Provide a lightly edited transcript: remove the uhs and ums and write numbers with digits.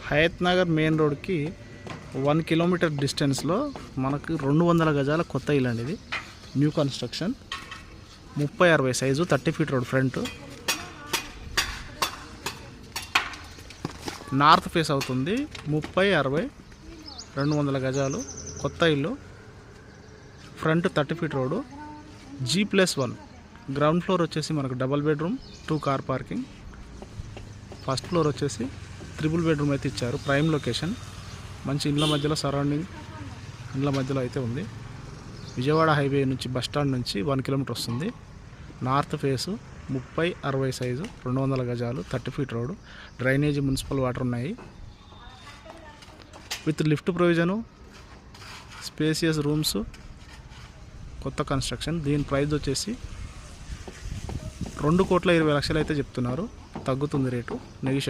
Hayath Nagar main రోడ్కి 1 kilometre డిస్టెన్స్లో మనకు 200 గజాల కొత్త ఇల్లు అండి. ఇది new construction, 30-60 size, 30 feet road front, north face అవుతుంది. 30-60 200 గజాలు కొత్త ఇల్లు, front 30 feet road, G+1. Ground floor వచ్చేసి మనకు double bedroom, 2 car parking. First floor వచ్చేసి 3 బెడ్రూమ్ అయితే ఇచ్చారు. ప్రైమ్ లొకేషన్, మంచి ఇండ్ల మధ్యలో, సరౌండింగ్ ఇండ్ల మధ్యలో అయితే ఉంది. విజయవాడ హైవే నుంచి బస్ స్టాండ్ నుంచి 1 కిలోమీటర్ వస్తుంది. నార్త్ ఫేసు, 30-60 సైజు, 200 గజాలు, 30 feet road, drainage, municipal water ఉన్నాయి. With lift provision, spacious rooms, కొత్త కన్స్ట్రక్షన్. దీని ప్రైస్ వచ్చేసి 2,20,00,000 అయితే చెప్తున్నారు. తగ్గుతుంది రేటు, నెగిషియబుల్.